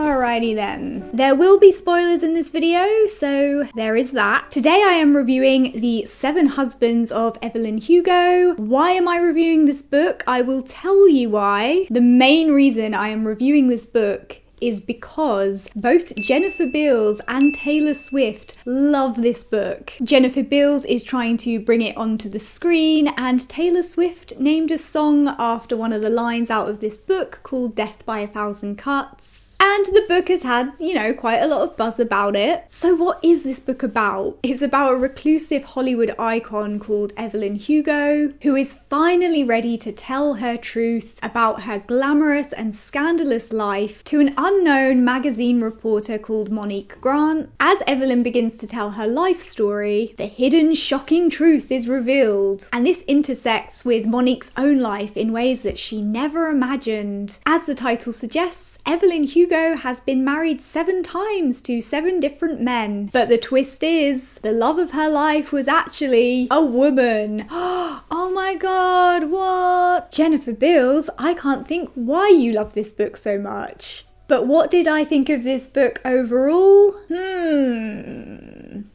Alrighty then. There will be spoilers in this video, so there is that. Today I am reviewing The Seven Husbands of Evelyn Hugo. Why am I reviewing this book? I will tell you why. The main reason I am reviewing this book is because both Jennifer Beals and Taylor Swift love this book. Jennifer Beals is trying to bring it onto the screen, and Taylor Swift named a song after one of the lines out of this book called Death by a Thousand Cuts. And the book has had, quite a lot of buzz about it. So what is this book about? It's about a reclusive Hollywood icon called Evelyn Hugo, who is finally ready to tell her truth about her glamorous and scandalous life to an unknown magazine reporter called Monique Grant. As Evelyn begins to tell her life story, the hidden, shocking truth is revealed, and this intersects with Monique's own life in ways that she never imagined. As the title suggests, Evelyn Hugo has been married 7 times to 7 different men, but the twist is, the love of her life was actually a woman. Oh my god, what? Jennifer Beals, I can't think why you love this book so much. But what did I think of this book overall?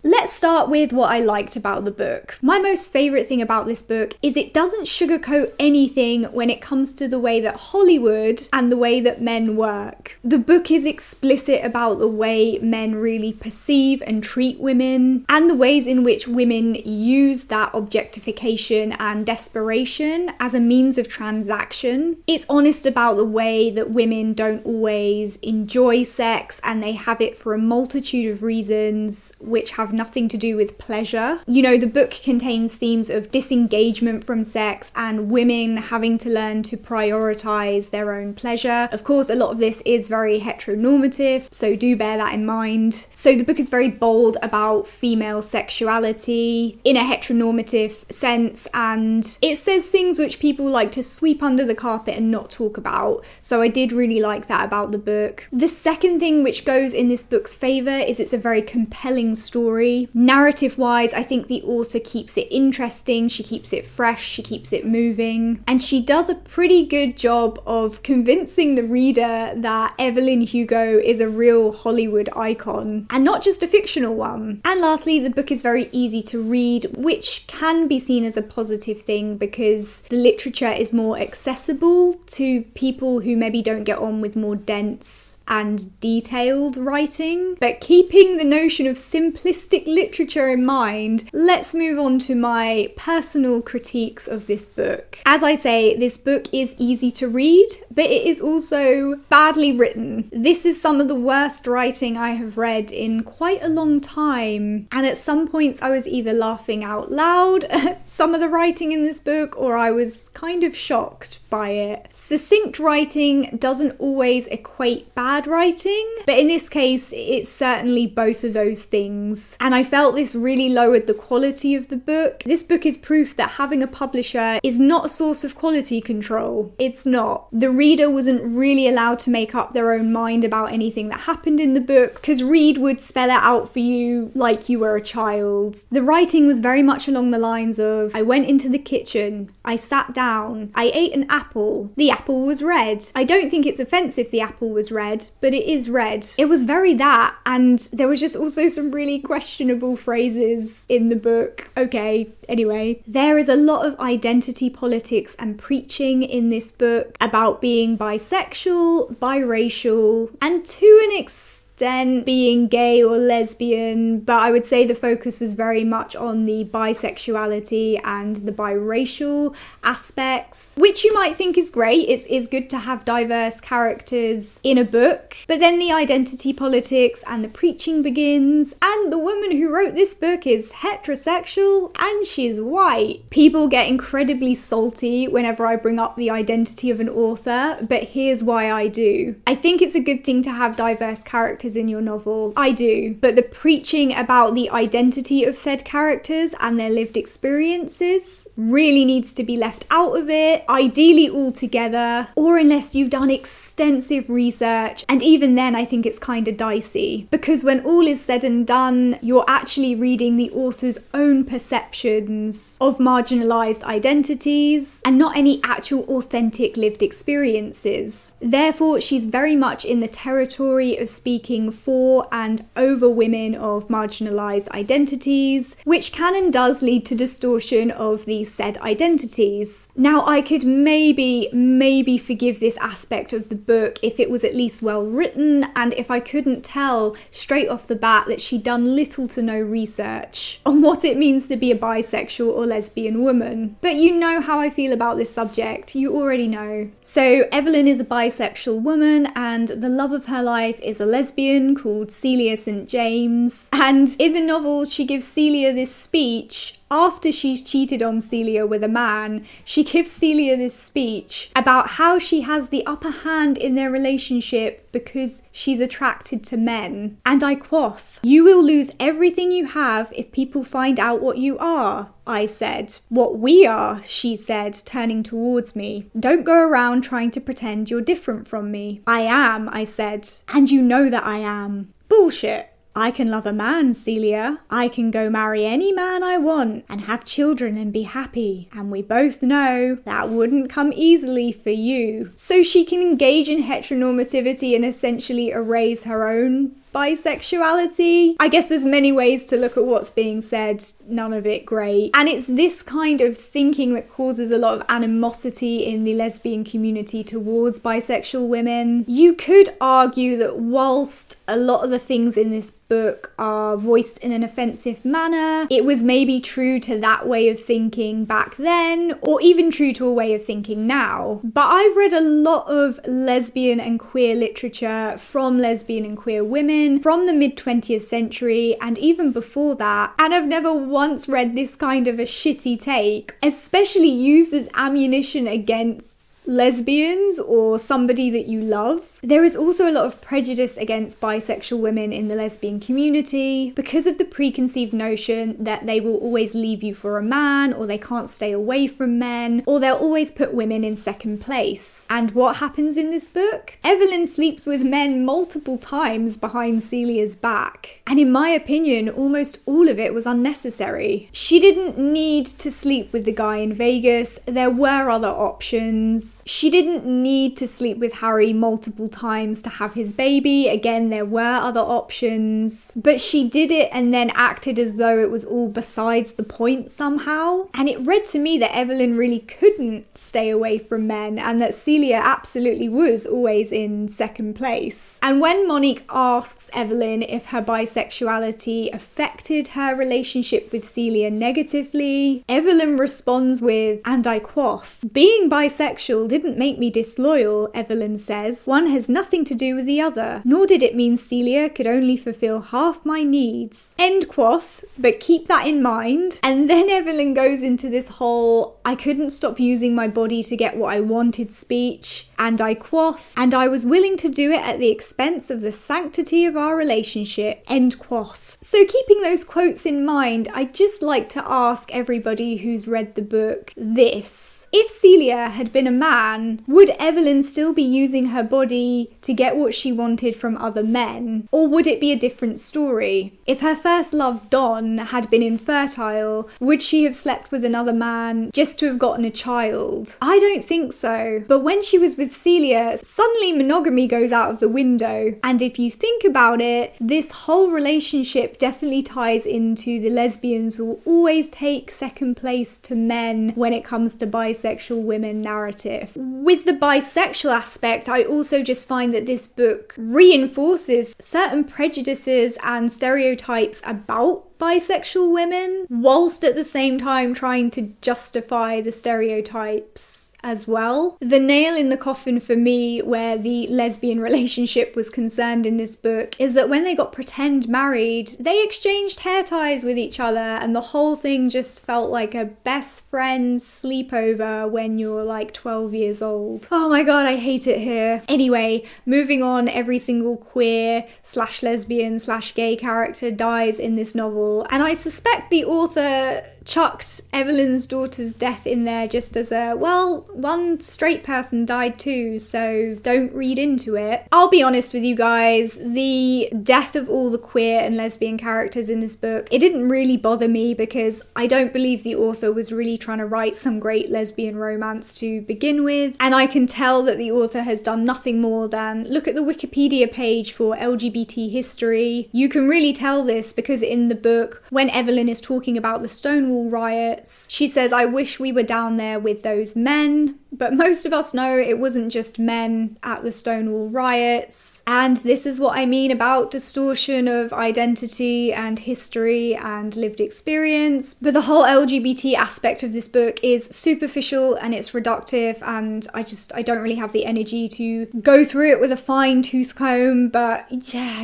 Let's start with what I liked about the book. My most favourite thing about this book is it doesn't sugarcoat anything when it comes to the way that Hollywood and the way that men work. The book is explicit about the way men really perceive and treat women, and the ways in which women use that objectification and desperation as a means of transaction. It's honest about the way that women don't always enjoy sex, and they have it for a multitude of reasons which have nothing to do with pleasure. The book contains themes of disengagement from sex and women having to learn to prioritize their own pleasure. Of course, a lot of this is very heteronormative, so do bear that in mind. So the book is very bold about female sexuality in a heteronormative sense, and it says things which people like to sweep under the carpet and not talk about. So I did really like that about the book. The second thing which goes in this book's favour is it's a very compelling story. Narrative-wise, I think the author keeps it interesting, she keeps it fresh, she keeps it moving, and she does a pretty good job of convincing the reader that Evelyn Hugo is a real Hollywood icon, and not just a fictional one. And lastly, the book is very easy to read, which can be seen as a positive thing because the literature is more accessible to people who maybe don't get on with more dense and detailed writing. But keeping the notion of simplistic literature in mind, let's move on to my personal critiques of this book. As I say, this book is easy to read, but it is also badly written. This is some of the worst writing I have read in quite a long time, and at some points I was either laughing out loud at some of the writing in this book, or I was kind of shocked by it. Succinct writing doesn't always equate bad writing, but in this case it's certainly both of those things, and I felt this really lowered the quality of the book. This book is proof that having a publisher is not a source of quality control. It's not. The reader wasn't really allowed to make up their own mind about anything that happened in the book, because Reid would spell it out for you like you were a child. The writing was very much along the lines of, I went into the kitchen, I sat down, I ate an apple, the apple was red. I don't think it's offensive the apple was red, but it is red. It was very that, and there was just also some really questionable phrases in the book. Okay, anyway. There is a lot of identity politics and preaching in this book about being bisexual, biracial, and to an extent being gay or lesbian, but I would say the focus was very much on the bisexuality and the biracial aspects, which you might think is great. It's good to have diverse characters in a book, but then the identity politics and the preaching begins, and the woman who wrote this book is heterosexual and she's white. People get incredibly salty whenever I bring up the identity of an author, but here's why I do. I think it's a good thing to have diverse characters characters in your novel. I do. But the preaching about the identity of said characters and their lived experiences really needs to be left out of it, ideally altogether, or unless you've done extensive research. And even then, I think it's kind of dicey. Because when all is said and done, you're actually reading the author's own perceptions of marginalized identities and not any actual authentic lived experiences. Therefore, she's very much in the territory of speaking for and over women of marginalized identities, which can and does lead to distortion of these said identities. Now, I could maybe forgive this aspect of the book if it was at least well written and if I couldn't tell straight off the bat that she'd done little to no research on what it means to be a bisexual or lesbian woman. But you know how I feel about this subject, you already know. So Evelyn is a bisexual woman and the love of her life is a lesbian called Celia St. James. And in the novel, she gives Celia this speech. After she's cheated on Celia with a man, she gives Celia this speech about how she has the upper hand in their relationship because she's attracted to men. And I quoth, "You will lose everything you have if people find out what you are," I said. "What we are," she said, turning towards me. "Don't go around trying to pretend you're different from me." "I am," I said. "And you know that I am." "Bullshit. I can love a man, Celia. I can go marry any man I want and have children and be happy. And we both know that wouldn't come easily for you." So she can engage in heteronormativity and essentially erase her own bisexuality. I guess there's many ways to look at what's being said, none of it great. And it's this kind of thinking that causes a lot of animosity in the lesbian community towards bisexual women. You could argue that whilst a lot of the things in this book are voiced in an offensive manner, it was maybe true to that way of thinking back then, or even true to a way of thinking now. But I've read a lot of lesbian and queer literature from lesbian and queer women from the mid-20th century and even before that, and I've never once read this kind of a shitty take, especially used as ammunition against lesbians or somebody that you love. There is also a lot of prejudice against bisexual women in the lesbian community because of the preconceived notion that they will always leave you for a man, or they can't stay away from men, or they'll always put women in second place. And what happens in this book? Evelyn sleeps with men multiple times behind Celia's back. And in my opinion, almost all of it was unnecessary. She didn't need to sleep with the guy in Vegas. There were other options. She didn't need to sleep with Harry multiple times to have his baby. Again, there were other options. But she did it and then acted as though it was all besides the point somehow. And it read to me that Evelyn really couldn't stay away from men and that Celia absolutely was always in second place. And when Monique asks Evelyn if her bisexuality affected her relationship with Celia negatively, Evelyn responds with, and I quoth, "Being bisexual didn't make me disloyal," Evelyn says. "One has nothing to do with the other, nor did it mean Celia could only fulfill half my needs." End quoth, but keep that in mind. And then Evelyn goes into this whole, I couldn't stop using my body to get what I wanted speech, and I quoth, "And I was willing to do it at the expense of the sanctity of our relationship." End quoth. So keeping those quotes in mind, I'd just like to ask everybody who's read the book this. If Celia had been a man, would Evelyn still be using her body to get what she wanted from other men? Or would it be a different story? If her first love, Don, had been infertile, would she have slept with another man just to have gotten a child? I don't think so. But when she was with Celia, suddenly monogamy goes out of the window. And if you think about it, this whole relationship definitely ties into the lesbians will always take second place to men when it comes to bisexual women narrative. With the bisexual aspect, I also just find that this book reinforces certain prejudices and stereotypes about bisexual women, whilst at the same time trying to justify the stereotypes as well. The nail in the coffin for me where the lesbian relationship was concerned in this book is that when they got pretend married, they exchanged hair ties with each other, and the whole thing just felt like a best friend's sleepover when you're like 12 years old. Oh my god, I hate it here. Anyway, moving on, every single queer / lesbian / gay character dies in this novel, and I suspect the author chucked Evelyn's daughter's death in there just as a, well, one straight person died too, so don't read into it. I'll be honest with you guys, the death of all the queer and lesbian characters in this book, it didn't really bother me because I don't believe the author was really trying to write some great lesbian romance to begin with, and I can tell that the author has done nothing more than look at the Wikipedia page for LGBT history. You can really tell this because in the book, when Evelyn is talking about the Stonewall Riots, she says, "I wish we were down there with those men." But most of us know it wasn't just men at the Stonewall Riots. And this is what I mean about distortion of identity and history and lived experience. But the whole LGBT aspect of this book is superficial and it's reductive, and I don't really have the energy to go through it with a fine tooth comb, but yeah.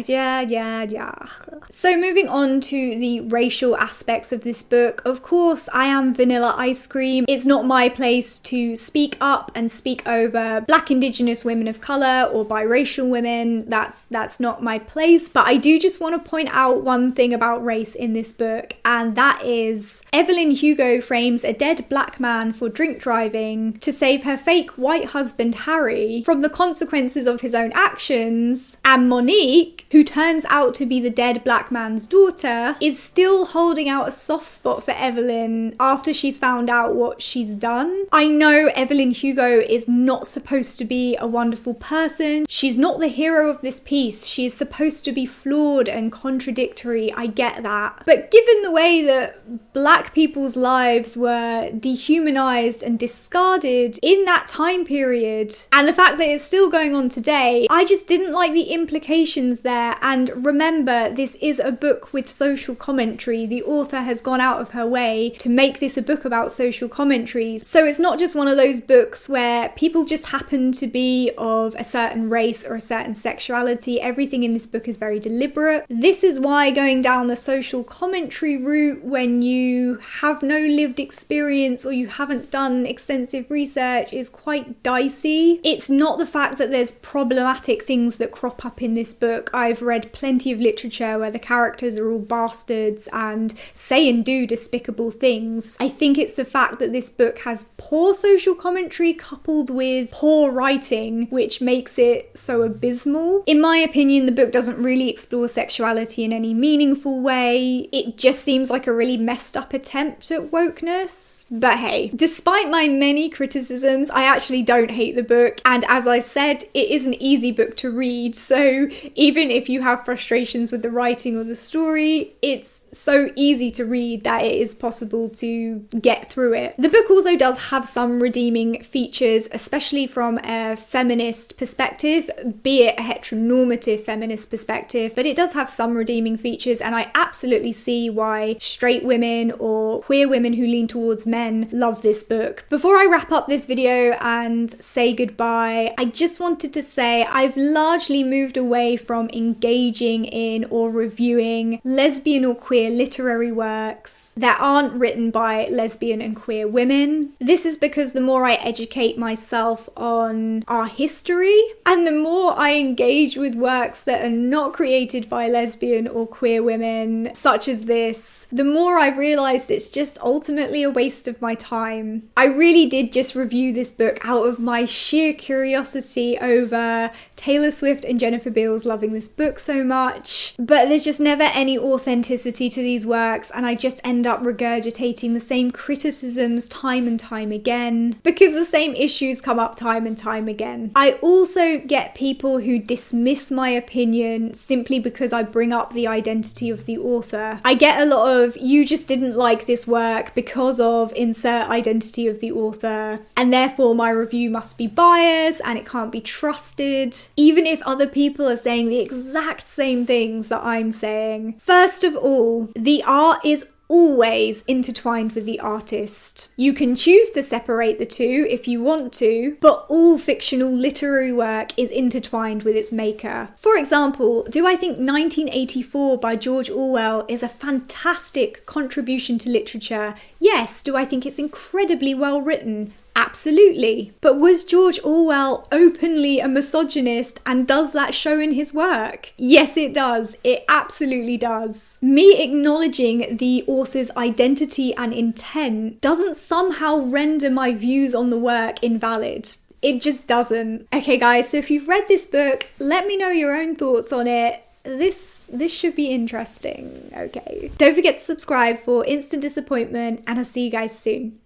So moving on to the racial aspects of this book, of course, I am vanilla ice cream. It's not my place to speak up and speak over Black, Indigenous women of colour or biracial women. That's not my place, but I do just want to point out one thing about race in this book, and that is Evelyn Hugo frames a dead black man for drink driving to save her fake white husband Harry from the consequences of his own actions, and Monique, who turns out to be the dead black man's daughter, is still holding out a soft spot for Evelyn after she's found out what she's done. I know Evelyn Hugo is not supposed to be a wonderful person. She's not the hero of this piece. She is supposed to be flawed and contradictory. I get that. But given the way that black people's lives were dehumanized and discarded in that time period, and the fact that it's still going on today, I just didn't like the implications there. And remember, this is a book with social commentary. The author has gone out of her way to make this a book about social commentaries. So it's not just one of those books where people just happen to be of a certain race or a certain sexuality. Everything in this book is very deliberate. This is why going down the social commentary route when you have no lived experience or you haven't done extensive research is quite dicey. It's not the fact that there's problematic things that crop up in this book. I've read plenty of literature where the characters are all bastards and say and do despicable things. I think it's the fact that this book has poor social commentary coupled with poor writing, which makes it so abysmal. In my opinion, the book doesn't really explore sexuality in any meaningful way. It just seems like a really messed up attempt at wokeness. But hey, despite my many criticisms, I actually don't hate the book. And as I've said, it is an easy book to read. So even if you have frustrations with the writing or the story, it's so easy to read that it is possible to get through it. The book also does have some redeeming features, especially from a feminist perspective, be it a heteronormative feminist perspective, but it does have some redeeming features, and I absolutely see why straight women or queer women who lean towards men love this book. Before I wrap up this video and say goodbye, I just wanted to say I've largely moved away from engaging in or reviewing lesbian or queer literary works that aren't written by lesbian and queer women. This is because the more I educate myself on our history and the more I engage with works that are not created by lesbian or queer women, such as this, the more I've realised it's just ultimately a waste of my time. I really did just review this book out of my sheer curiosity over Taylor Swift and Jennifer Beals loving this book so much, but there's just never any authenticity to these works, and I just end up regurgitating the same criticisms time and time again, because the same issues come up time and time again. I also get people who dismiss my opinion simply because I bring up the identity of the author. I get a lot of, you just didn't like this work because of insert identity of the author, and therefore my review must be biased and it can't be trusted, even if other people are saying the exact same things that I'm saying. First of all, the art is always intertwined with the artist. You can choose to separate the two if you want to, but all fictional literary work is intertwined with its maker. For example, do I think 1984 by George Orwell is a fantastic contribution to literature? Yes. Do I think it's incredibly well written? Absolutely. But was George Orwell openly a misogynist, and does that show in his work? Yes, it does. It absolutely does. Me acknowledging the author's identity and intent doesn't somehow render my views on the work invalid. It just doesn't. Okay guys, so if you've read this book, let me know your own thoughts on it. This should be interesting, okay? Don't forget to subscribe for instant disappointment, and I'll see you guys soon.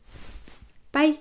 Bye.